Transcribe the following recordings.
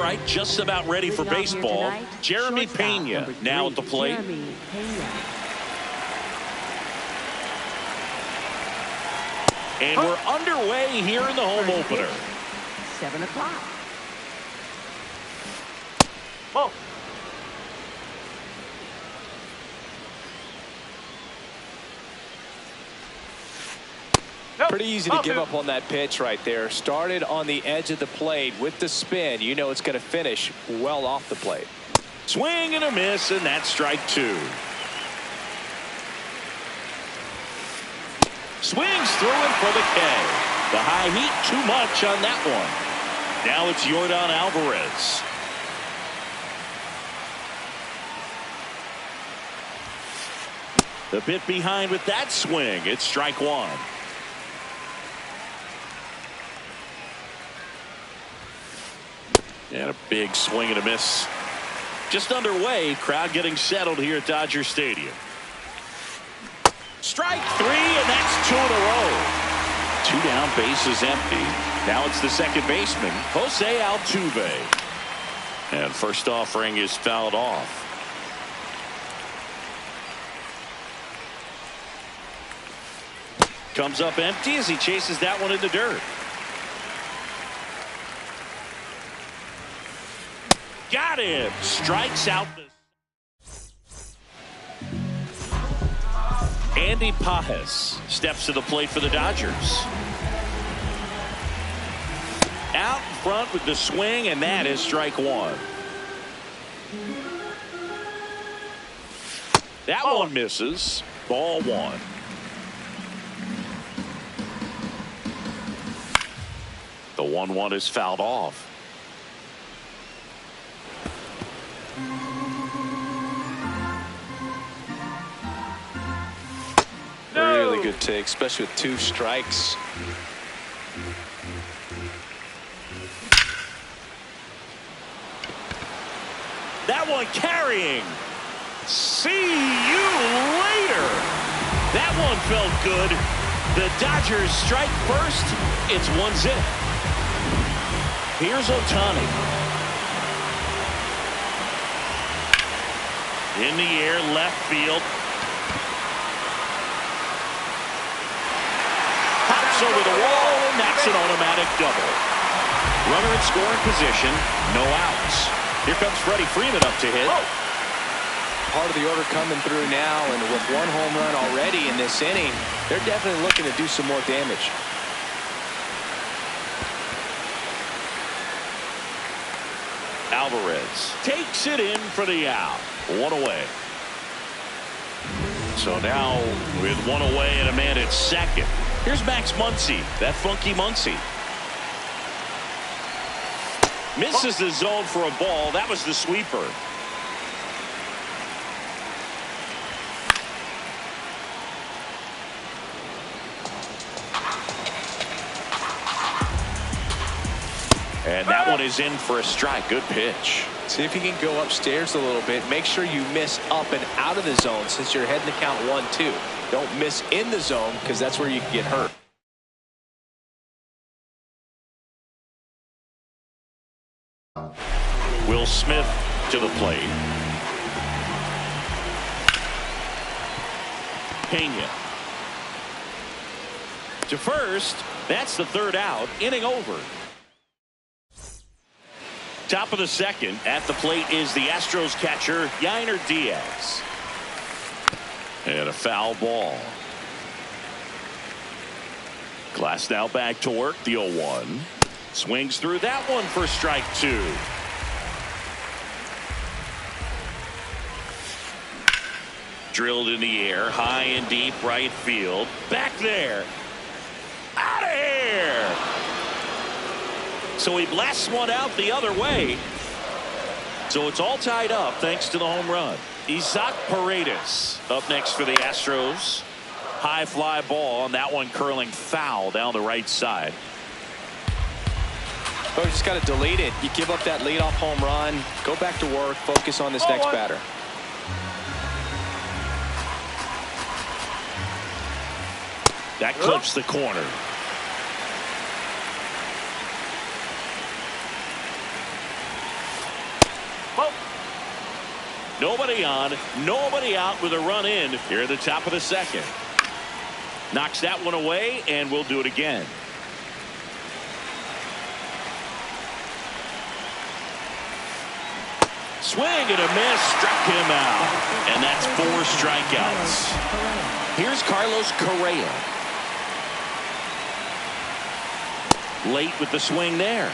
right, just about ready for baseball. Jeremy Pena now at the plate. And we're underway here in the home opener. 7 o'clock. Whoa. Pretty easy to give up on that pitch right there. Started on the edge of the plate with the spin. You know it's going to finish well off the plate. Swing and a miss, and that's strike 2. Swings through it for the K. The high heat too much on that one. Now it's Yordan Alvarez. The bit behind with that swing. It's strike 1. And a big swing and a miss. Just underway. Crowd getting settled here at Dodger Stadium. Strike 3, and that's 2 in a row. 2 down, bases empty. Now it's the second baseman, Jose Altuve. And first offering is fouled off. Comes up empty as he chases that one in the dirt. Got him. Strikes out. Andy Pajes steps to the plate for the Dodgers. Out in front with the swing, and that is strike 1. That one misses. Ball 1. The 1-1 is fouled off. Really good take, especially with 2 strikes. That one carrying. See you later. That one felt good. The Dodgers strike first. It's 1-0. Here's Ohtani. In the air, left field. Pops over the wall, and that's an automatic double. Runner in scoring position, no outs. Here comes Freddie Freeman up to hit. Part of the order coming through now, and with 1 home run already in this inning, they're definitely looking to do some more damage. Alvarez takes it in for the out. 1 away. So now with 1 away and a man at second. Here's Max Muncy, that funky Muncy. Misses the zone for a ball. That was the sweeper. And that one is in for a strike. Good pitch. See if you can go upstairs a little bit. Make sure you miss up and out of the zone since you're heading to count 1-2. Don't miss in the zone because that's where you can get hurt. Will Smith to the plate. Pena to first. That's the 3rd out. Inning over. Top of the second. At the plate is the Astros catcher, Yainer Diaz. And a foul ball. Glass now back to work. The 0-1. Swings through that one for strike 2. Drilled in the air, high and deep right field. Back there. Out of here. So he blasts one out the other way. So it's all tied up thanks to the home run. Isaac Paredes up next for the Astros. High fly ball, and that one curling foul down the right side. Oh, you just got to delete it. You give up that leadoff home run. Go back to work. Focus on this next batter. That clips the corner. Nobody on, nobody out with a run in here at the top of the second. Knocks that one away, and we'll do it again. Swing and a miss, struck him out. And that's 4 strikeouts. Here's Carlos Correa. Late with the swing there.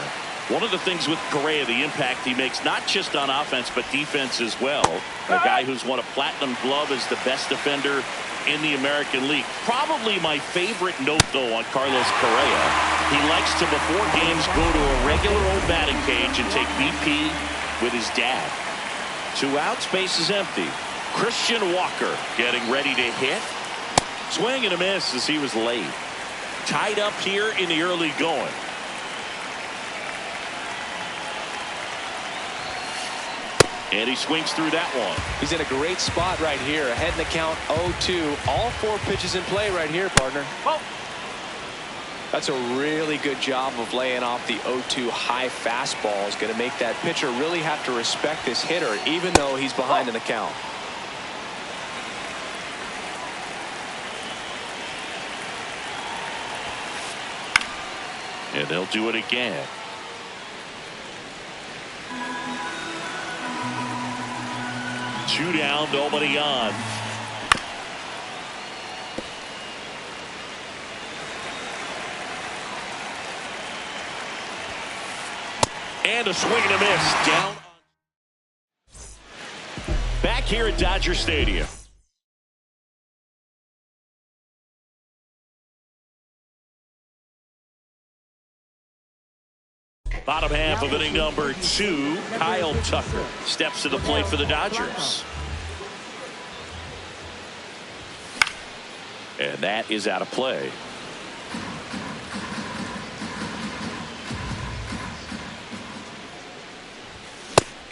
One of the things with Correa, the impact he makes, not just on offense, but defense as well. A guy who's won a platinum glove as the best defender in the American League. Probably my favorite note, though, on Carlos Correa. He likes to, before games, go to a regular old batting cage and take BP with his dad. 2 outs, base is empty. Christian Walker getting ready to hit. Swing and a miss as he was late. Tied up here in the early going. And he swings through that one. He's in a great spot right here. Ahead in the count 0-2. All 4 pitches in play right here, partner. Oh. That's a really good job of laying off the 0-2 high fastball. Is going to make that pitcher really have to respect this hitter, even though he's behind in the count. And they'll do it again. Two down, nobody on. And a swing and a miss. Down. Back here at Dodger Stadium. Bottom half of inning number 2, Kyle Tucker steps to the plate for the Dodgers. And that is out of play.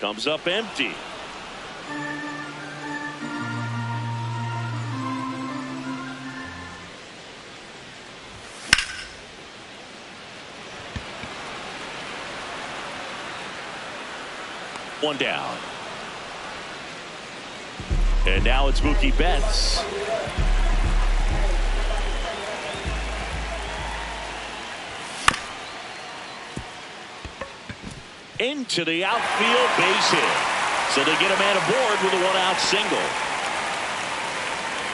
Comes up empty. One down. And now it's Mookie Betts. Into the outfield, base hit. So they get a man aboard with a 1-out single.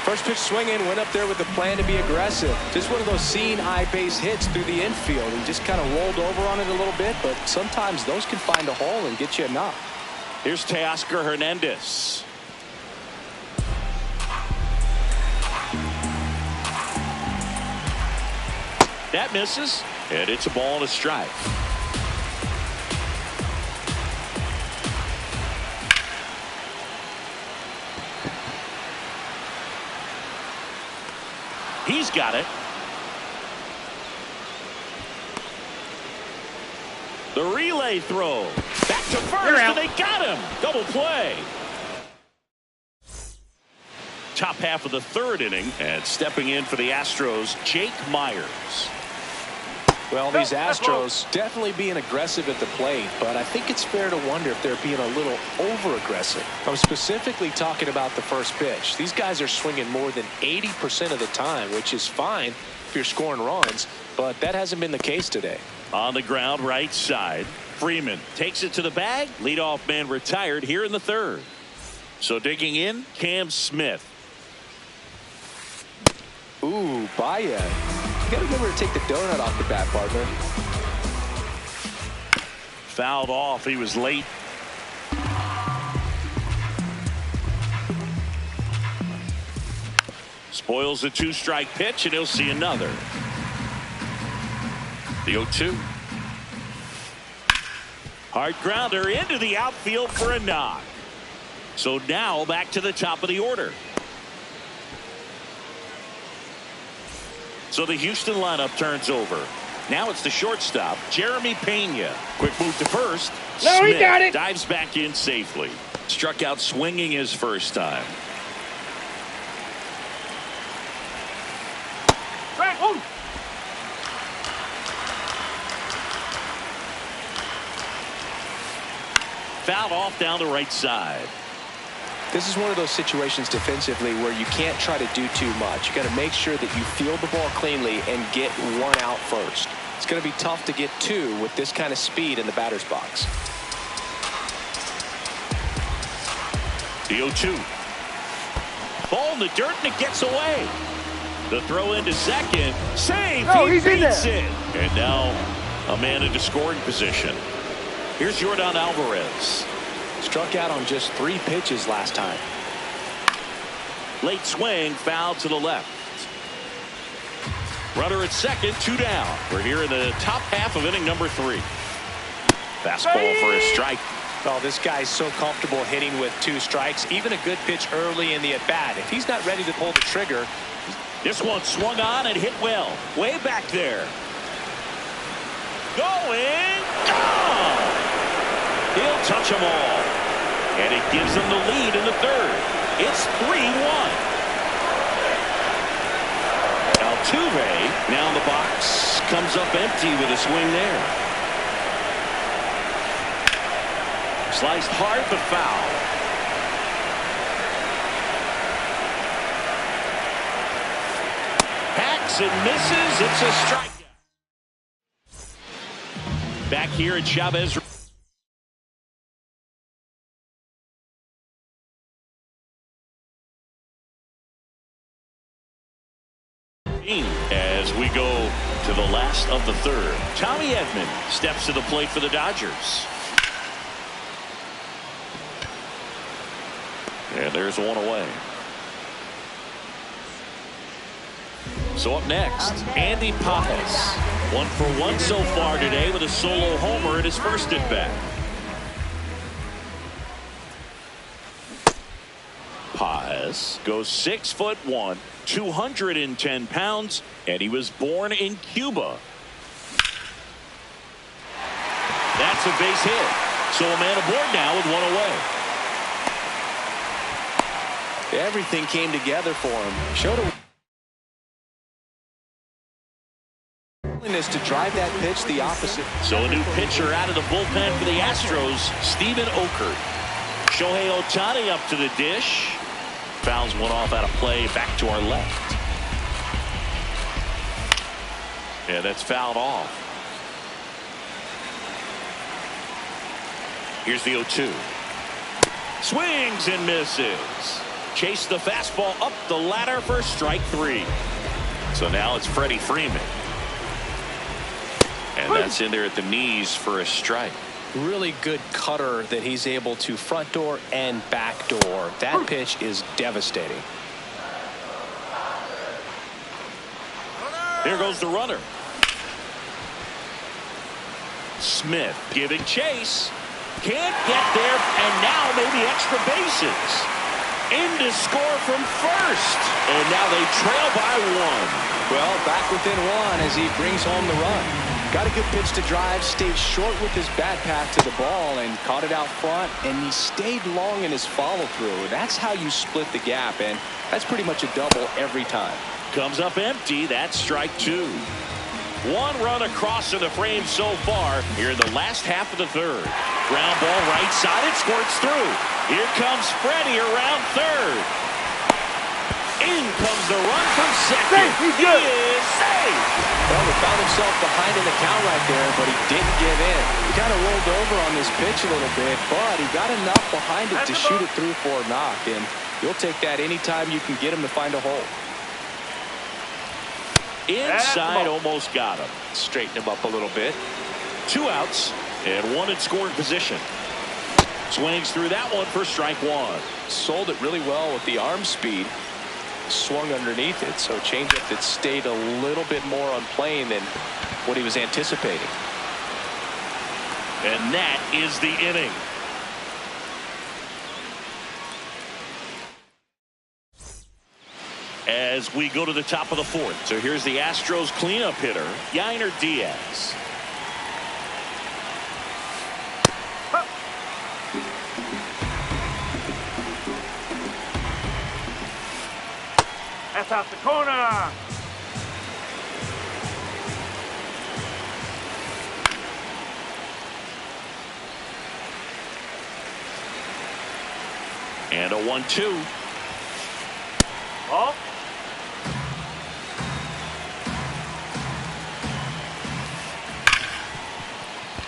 First pitch swinging, went up there with the plan to be aggressive. Just one of those seeing eye base hits through the infield. He just kind of rolled over on it a little bit, but sometimes those can find a hole and get you a knock. Here's Teoscar Hernandez. That misses, and it's a ball and a strike. He's got it. The relay throw. Back to first, and they got him. Double play. Top half of the 3rd inning, and stepping in for the Astros, Jake Myers. Well, these Astros definitely being aggressive at the plate, but I think it's fair to wonder if they're being a little over-aggressive. I'm specifically talking about the first pitch. These guys are swinging more than 80% of the time, which is fine if you're scoring runs, but that hasn't been the case today. On the ground, right side. Freeman takes it to the bag. Leadoff man retired here in the 3rd. So digging in, Cam Smith. Ooh, Baez. You got to remember to take the donut off the bat, partner. Fouled off. He was late. Spoils a 2-strike pitch, and he'll see another. The 0-2. Hard grounder into the outfield for a knock. So now back to the top of the order. So the Houston lineup turns over. Now it's the shortstop, Jeremy Pena. Quick move to first. No, Smith he got it. dives back in safely. Struck out swinging his first time. Fouled off down the right side. This is one of those situations defensively where you can't try to do too much. You got to make sure that you field the ball cleanly and get one out first. It's going to be tough to get two with this kind of speed in the batter's box. The 0-2. Ball in the dirt, and it gets away. The throw into second. Save. No, he he's in beats there. it. And now a man into scoring position. Here's Jordan Alvarez. Struck out on just 3 pitches last time. Late swing, foul to the left. Runner at second, 2 down. We're here in the top half of inning number 3. Fastball for a strike. Oh, this guy's so comfortable hitting with 2 strikes. Even a good pitch early in the at-bat. If he's not ready to pull the trigger. This one swung on and hit well. Way back there. Going. Gone. He'll touch them all. And it gives them the lead in the 3rd. It's 3-1. Altuve now in the box. Comes up empty with a swing there. Sliced hard but foul. Hacks and misses. It's a strikeout. Back here at Chavez. As we go to the last of the 3rd. Tommy Edman steps to the plate for the Dodgers. And there's one away. So up next, Andy Pages. 1 for 1 so far today with a solo homer at his first at bat. Pages goes 6'1", 210 pounds, and he was born in Cuba. That's a base hit. So a man aboard now with 1 away. Everything came together for him. Showed a willingness to drive that pitch the opposite. So a new pitcher out of the bullpen for the Astros, Steven Okert. Shohei Ohtani up to the dish. Fouls one off out of play back to our left. Yeah, that's fouled off. Here's the 0-2. Swings and misses. Chase the fastball up the ladder for strike 3. So now it's Freddie Freeman. And that's in there at the knees for a strike. Really good cutter that he's able to front door and back door. That pitch is devastating. Here goes the runner. Smith giving chase. Can't get there, and now maybe extra bases. In to score from first. And now they trail by 1. Well, back within 1 as he brings home the run. Got a good pitch to drive, stayed short with his bat path to the ball and caught it out front, and he stayed long in his follow-through. That's how you split the gap, and that's pretty much a double every time. Comes up empty. That's strike 2. 1 run across to the frame so far here in the last half of the 3rd. Ground ball right side. It squirts through. Here comes Freddie around 3rd. In comes the run from second. He's he good. is safe. Well, he found himself behind in the count right there, but he didn't give in. He kind of rolled over on this pitch a little bit, but he got enough behind it to shoot it through for a knock, and you'll take that anytime you can get him to find a hole. Inside, almost got him. Straighten him up a little bit. 2 outs and 1 in scoring position. Swings through that one for strike 1. Sold it really well with the arm speed. Swung underneath it, so changeup that stayed a little bit more on plane than what he was anticipating. And that is the inning. As we go to the top of the 4th. So here's the Astros cleanup hitter, Yainer Diaz. That's out the corner. And a 1-2. Oh.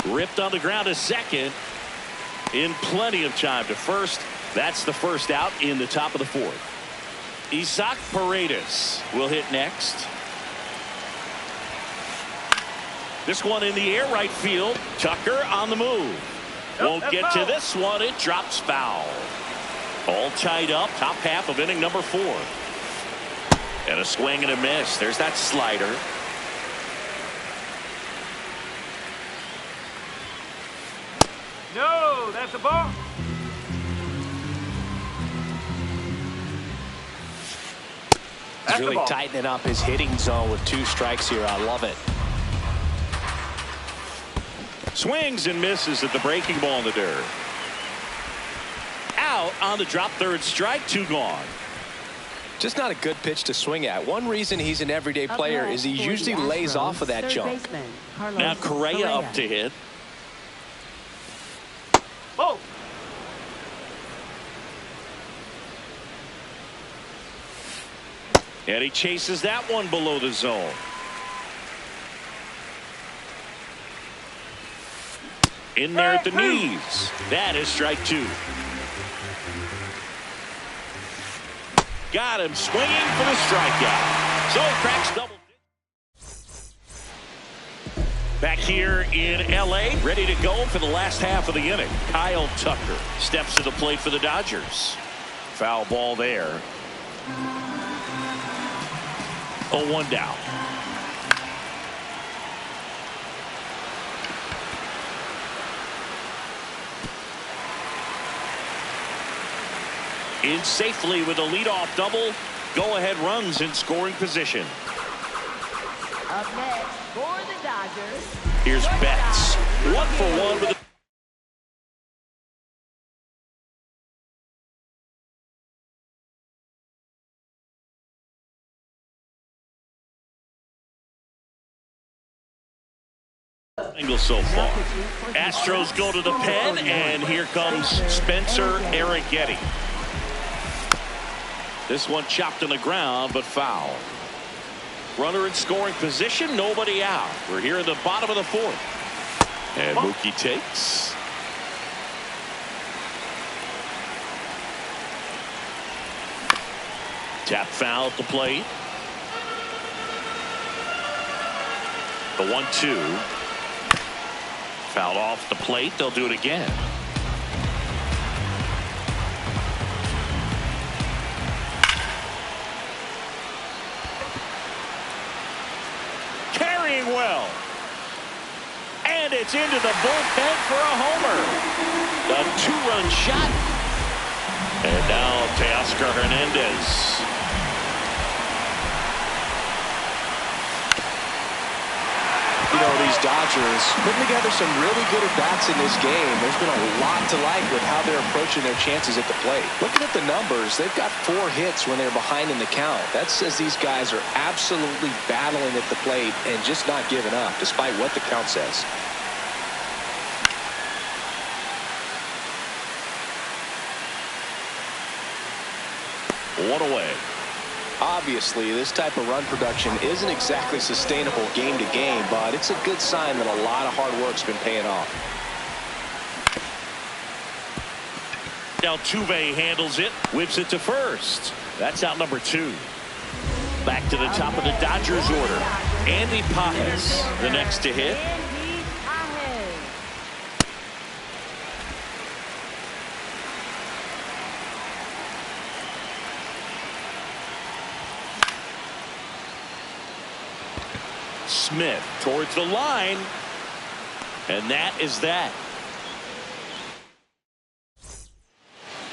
Ripped on the ground to second. In plenty of time to first. That's the first out in the top of the fourth. Isaac Paredes will hit next. This one in the air right field. Tucker on the move. Won't get to this one. It drops foul. All tied up. Top half of inning number 4. And a swing and a miss. There's that slider. No, that's a ball. He's really tightening up his hitting zone with 2 strikes here. I love it. Swings and misses at the breaking ball in the dirt. Out on the drop, third strike, 2 gone. Just not a good pitch to swing at. One reason he's an everyday player is he usually lays off of that junk. Now Correa up to hit. Oh. And he chases that one below the zone. In there at the knees. That is strike 2. Got him swinging for the strikeout. So he cracks double. Back here in L.A., ready to go for the last half of the inning. Kyle Tucker steps to the plate for the Dodgers. Foul ball there. 0-1 down. In safely with a leadoff double. Go-ahead runs in scoring position. Up next for the Dodgers. Here's Betts. 1 for 1 with the angle so far. Astros go to the pen, and here comes Spencer Arrighetti. This one chopped on the ground, but foul. Runner in scoring position, nobody out. We're here in the bottom of the 4th. And Mookie takes. Tap foul at the plate. The 1-2. Fouled off the plate. They'll do it again. Carrying well. And it's into the bullpen for a homer. A 2-run shot. And now Teoscar Hernandez. You know, these Dodgers putting together some really good at-bats in this game. There's been a lot to like with how they're approaching their chances at the plate. Looking at the numbers, they've got 4 hits when they're behind in the count. That says these guys are absolutely battling at the plate and just not giving up, despite what the count says. One away. Obviously, this type of run production isn't exactly sustainable game to game, but it's a good sign that a lot of hard work's been paying off. Altuve handles it, whips it to first. That's out number 2. Back to the top of the Dodgers order. Andy Pages, the next to hit. Smith towards the line, and that is that.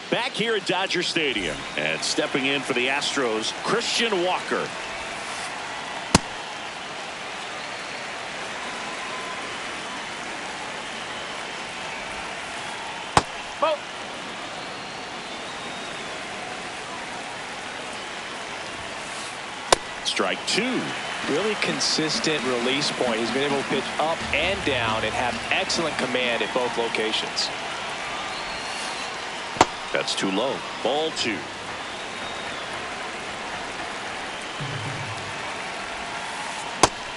Back here at Dodger Stadium, and stepping in for the Astros, Christian Walker. Oh. Strike 2. Really consistent release point. He's been able to pitch up and down and have excellent command at both locations. That's too low. Ball 2.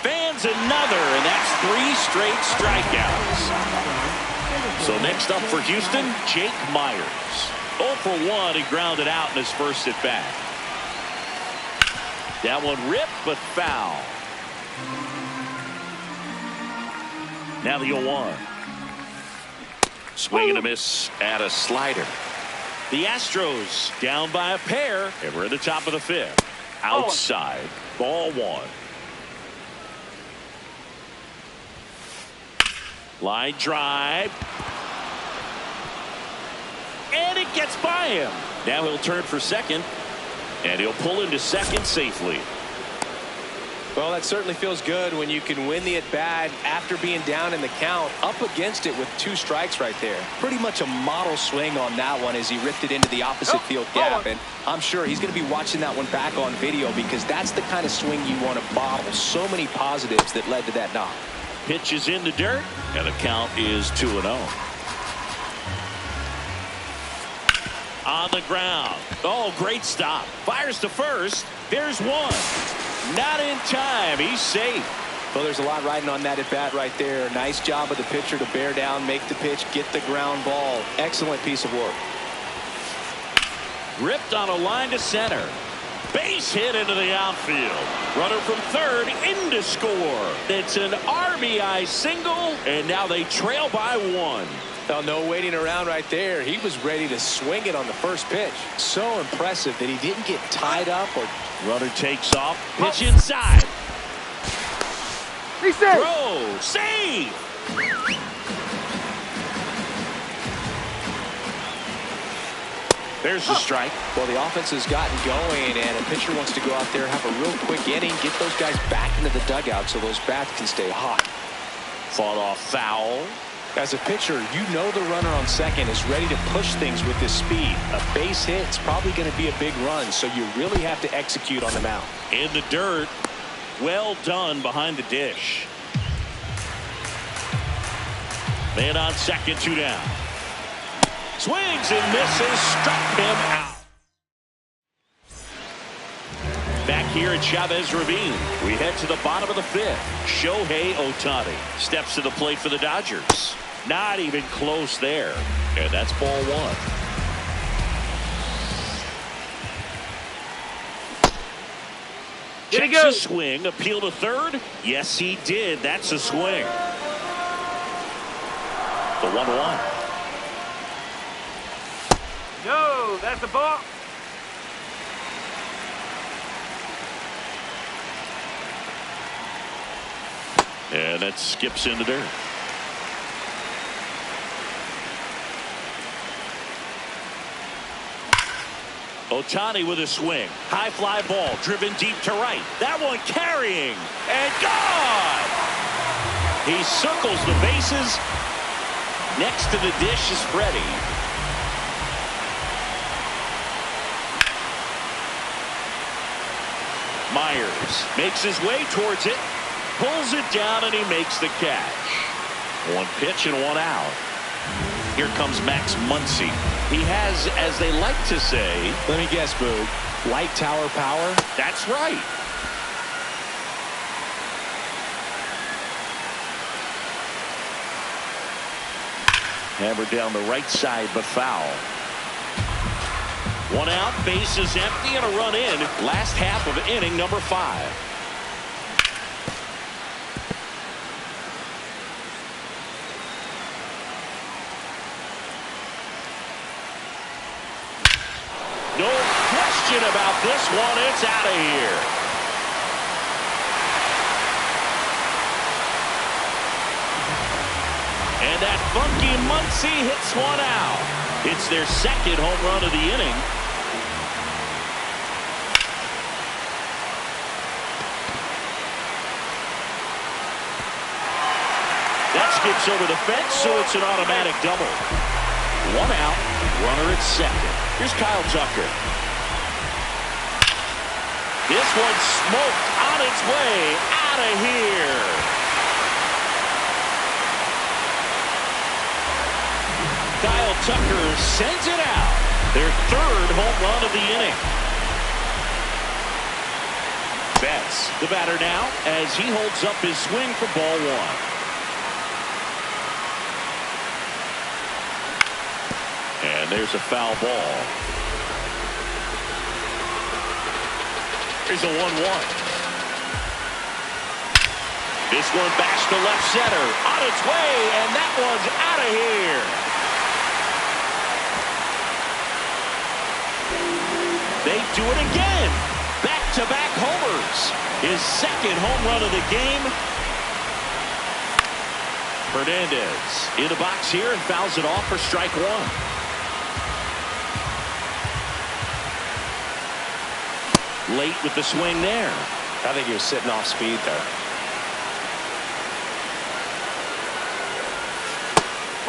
Fans another, and that's 3 straight strikeouts. So next up for Houston, Jake Myers. 0 for 1. He grounded out in his first at bat. That one ripped, but foul. Now the 0-1. Swing and a miss at a slider. The Astros down by a pair, and we're at the top of the 5th. Outside, ball 1. Line drive. And it gets by him. Now he'll turn for second, and he'll pull into second safely. Well, that certainly feels good when you can win the at-bat after being down in the count, up against it with 2 strikes right there. Pretty much a model swing on that one as he ripped it into the opposite field gap. And I'm sure he's going to be watching that one back on video because that's the kind of swing you want to model. So many positives that led to that knock. Pitch is in the dirt, and the count is 2-0. On the ground. Oh, great stop. Fires to first. There's one. Not in time. He's safe. Well, there's a lot riding on that at bat right there. Nice job of the pitcher to bear down, make the pitch, get the ground ball. Excellent piece of work. Ripped on a line to center. Base hit into the outfield. Runner from third in to score. It's an RBI single, and now they trail by 1. Well, no waiting around right there. He was ready to swing it on the first pitch. So impressive that he didn't get tied up. Or runner takes off. Pitch inside. Reset. Throw. Save. There's the strike. Well, the offense has gotten going, and a pitcher wants to go out there, have a real quick inning, get those guys back into the dugout so those bats can stay hot. Fought off foul. As a pitcher, you know the runner on second is ready to push things with his speed. A base hit is probably going to be a big run, so you really have to execute on the mound. In the dirt. Well done behind the dish. Man on second, 2 down. Swings and misses, struck him out. Back here at Chavez Ravine, we head to the bottom of the 5th. Shohei Ohtani steps to the plate for the Dodgers. Not even close there. And that's ball 1. Did he Checks go? a swing, appeal to third. Yes, he did. That's a swing. The 1-1. No, that's a ball. And that skips in the dirt. Ohtani with a swing. High fly ball driven deep to right. That one carrying and gone. He circles the bases. Next to the dish is Freddie. Myers makes his way towards it. Pulls it down, and he makes the catch. 1 pitch and 1 out. Here comes Max Muncy. He has, as they like to say, let me guess, Boog, light tower power? That's right. Hammered down the right side, but foul. 1 out, base is empty, and a run in. Last half of inning number 5. No question about this one. It's out of here. And that funky Muncy hits 1 out. It's their second home run of the inning. That skips over the fence, so it's an automatic double. 1 out, runner at second. Here's Kyle Tucker. This one smoked on its way out of here. Kyle Tucker sends it out. Their third home run of the inning. Betts, the batter now, as he holds up his swing for ball one. And there's a foul ball. Here's a 1-1. This one bashed to left center. On its way, and that one's out of here. They do it again. Back-to-back homers. His second home run of the game. Hernandez in the box here and fouls it off for strike one. Late with the swing there. I think he was sitting off speed there.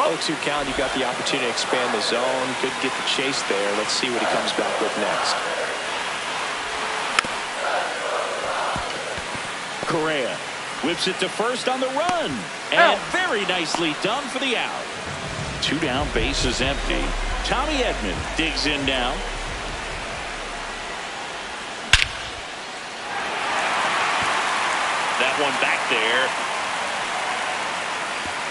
0-2 count. You got the opportunity to expand the zone. Could get the chase there. Let's see what he comes back with next. Correa whips it to first on the run. And very nicely done for the out. 2 down, bases empty. Tommy Edman digs in now. That one back there.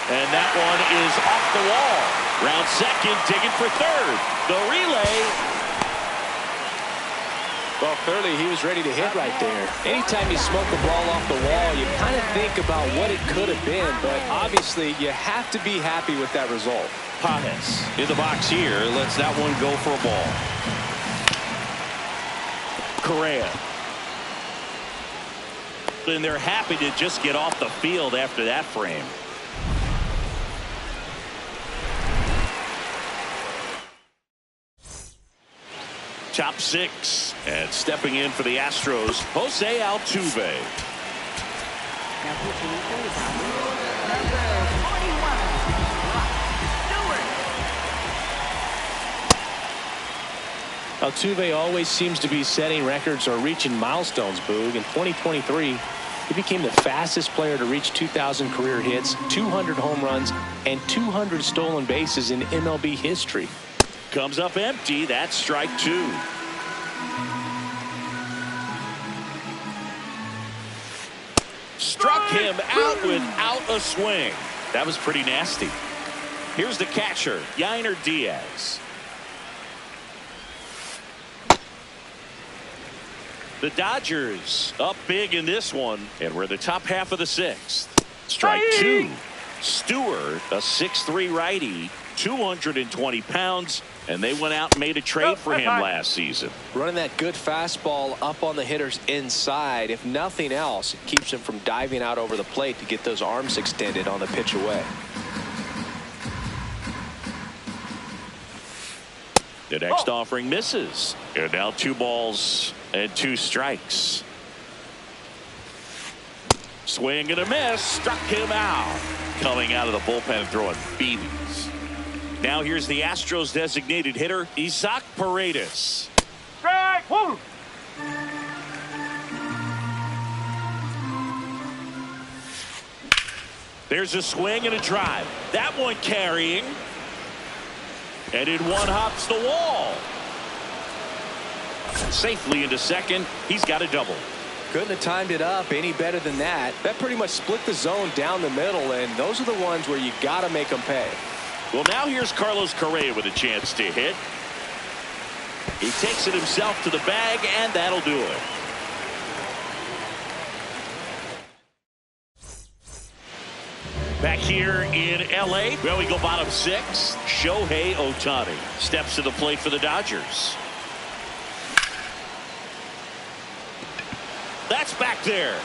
And that one is off the wall. Round second, digging for third. The relay. Well, clearly he was ready to hit right there. Anytime you smoke the ball off the wall, you kind of think about what it could have been, but obviously you have to be happy with that result. Pages in the box here. Lets that one go for a ball. Correa. And they're happy to just get off the field after that frame. Top 6. And stepping in for the Astros, Jose Altuve. Now pitching for the Dodgers, number 41, Stewart. Altuve always seems to be setting records or reaching milestones, Boog. In 2023, he became the fastest player to reach 2,000 career hits, 200 home runs, and 200 stolen bases in MLB history. Comes up empty. That's strike 2. Struck him out without a swing. That was pretty nasty. Here's the catcher, Yainer Diaz. The Dodgers up big in this one, and we're in the top half of the 6th. Strike 2. Stewart, a 6'3" righty, 220 pounds, and they went out and made a trade for him last season. Running that good fastball up on the hitter's inside. If nothing else, it keeps him from diving out over the plate to get those arms extended on the pitch away. The next offering misses. And now 2 balls and 2 strikes. Swing and a miss. Struck him out. Coming out of the bullpen and throwing BBs. Now here's the Astros designated hitter, Isaac Paredes. Strike! Woo! There's a swing and a drive. That one carrying. And in one hops the wall. Safely into second. He's got a double. Couldn't have timed it up any better than that. That pretty much split the zone down the middle, and those are the ones where you got to make them pay. Well, now here's Carlos Correa with a chance to hit. He takes it himself to the bag, and that'll do it. Back here in L.A., well, we go bottom 6. Shohei Ohtani steps to the plate for the Dodgers. That's back there.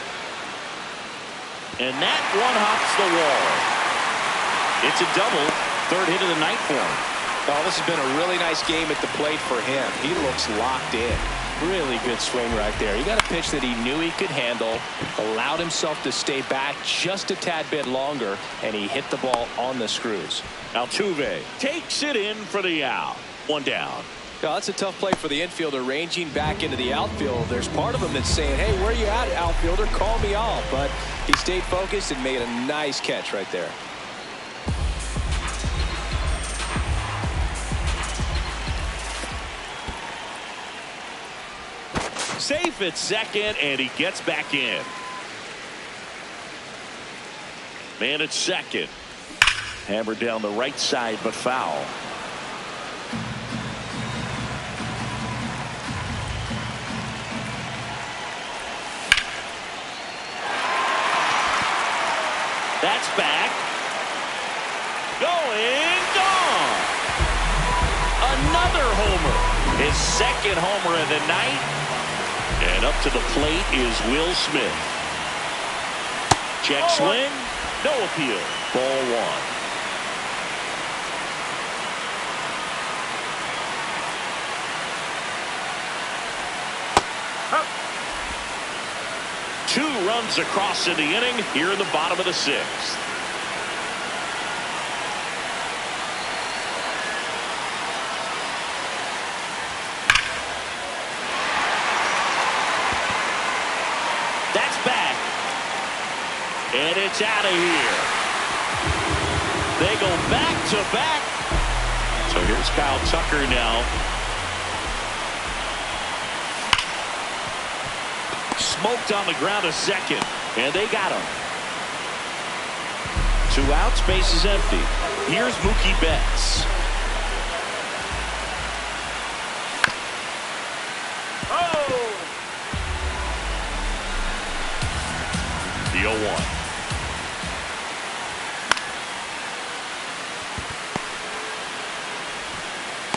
And that one hops the wall. It's a double. 3rd hit of the night for him. Oh, this has been a really nice game at the plate for him. He looks locked in. Really good swing right there. He got a pitch that he knew he could handle, allowed himself to stay back just a tad bit longer, and he hit the ball on the screws. Altuve takes it in for the out. 1 down. Now, that's a tough play for the infielder ranging back into the outfield. There's part of him that's saying, hey, where you at, outfielder? Call me off. But he stayed focused and made a nice catch right there. safe at second, and he gets back in. Man at second. Hammered down the right side, but foul. That's back. Going, gone. Another homer. His second homer of the night. And up to the plate is Will Smith. Check swing. No appeal. Ball one. Two runs across in the inning here in the bottom of the sixth. That's back. And it's out of here. They go back to back. So here's Kyle Tucker now. Smoked on the ground a second, and they got him. 2 outs, base is empty. Here's Mookie Betts. Oh! The 0-1.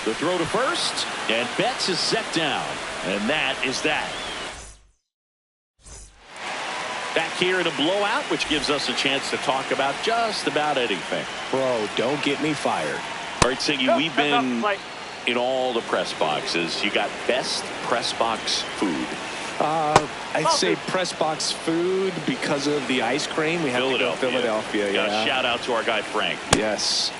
The throw to first, and Betts is set down, and that is that. Back here in a blowout, which gives us a chance to talk about just about anything. Bro, don't get me fired. All right, Siggy, we've been in all the press boxes. You got best press box food. I'd say press box food because of the ice cream. We have to go Philadelphia. Yeah. Shout out to our guy Frank. Yes.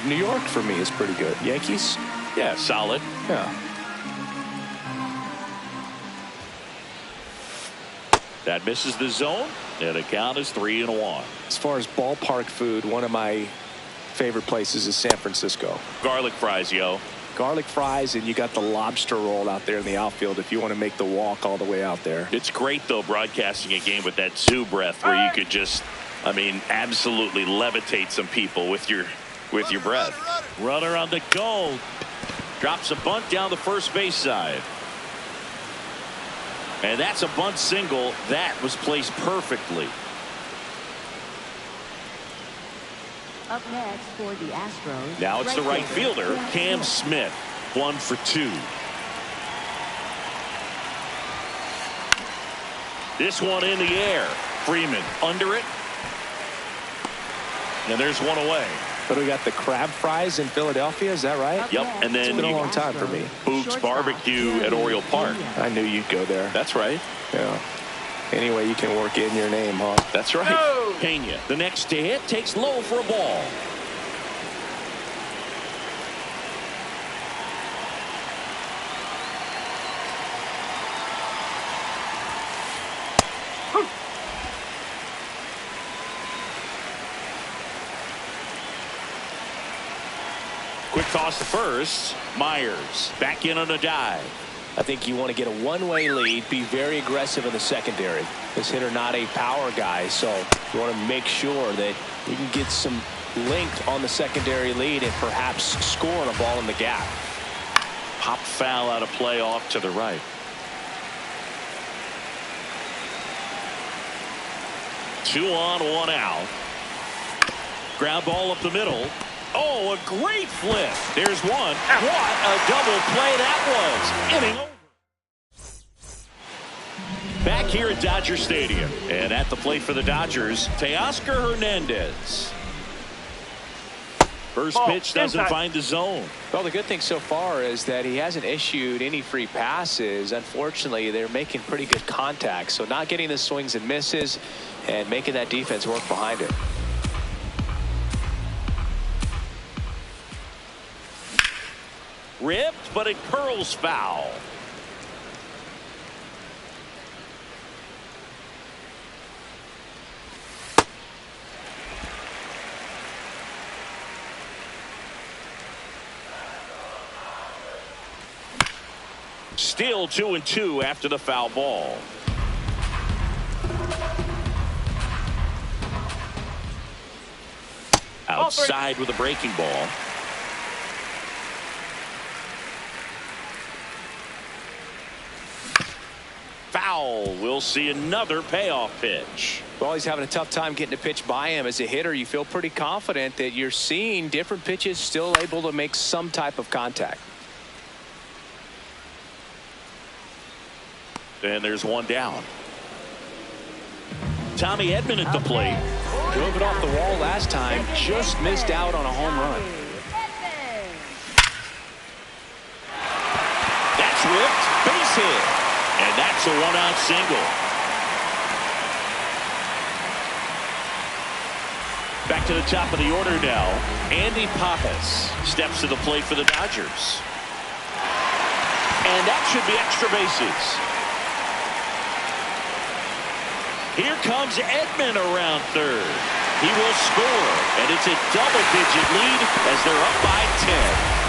New York for me is pretty good. Yankees? Yeah, solid. Yeah. That misses the zone, and the count is 3-1. As far as ballpark food, one of my favorite places is San Francisco. Garlic fries, yo. Garlic fries, and you got the lobster roll out there in the outfield if you want to make the walk all the way out there. It's great, though, broadcasting a game with that zoo breath where you could just, I mean, absolutely levitate some people with your breath. Runner on the goal. Drops a bunt down the first base side. And that's a bunt single that was placed perfectly. Up next for the Astros. Now it's the right fielder, Cam Smith, 1 for 2. This one in the air. Freeman under it. And there's one away. But we got the crab fries in Philadelphia, is that right? Yep, and then it's been a long time for me. Boog's Barbecue at Oriole Park. I knew you'd go there. That's right. Yeah. Anyway, you can work in your name, huh? That's right. Oh. Pena, the next to hit, takes low for a ball. Quick toss to first. Myers back in on a dive. I think you want to get a one-way lead, be very aggressive in the secondary. This hitter not a power guy, so you want to make sure that you can get some length on the secondary lead and perhaps score on a ball in the gap. Pop foul out of play off to the right. Two on, one out. Ground ball up the middle. Oh, a great flip. There's one. What a double play that was. Inning over. Back here at Dodger Stadium. And at the plate for the Dodgers, Teoscar Hernandez. First pitch doesn't find the zone. Well, the good thing so far is that he hasn't issued any free passes. Unfortunately, they're making pretty good contact. So not getting the swings and misses and making that defense work behind it. Ripped, but it curls foul. Still 2-2 after the foul ball. Outside with a breaking ball. Foul. We'll see another payoff pitch. Well, he's having a tough time getting a pitch by him. As a hitter, you feel pretty confident that you're seeing different pitches still able to make some type of contact. And there's one down. Tommy Edman at the plate. Drove it off the wall last time. Just missed out on a home run. That's whipped. Base hit. And that's a one-out single. Back to the top of the order now. Andy Pappas steps to the plate for the Dodgers. And that should be extra bases. Here comes Edman around third. He will score, and it's a double-digit lead as they're up by 10.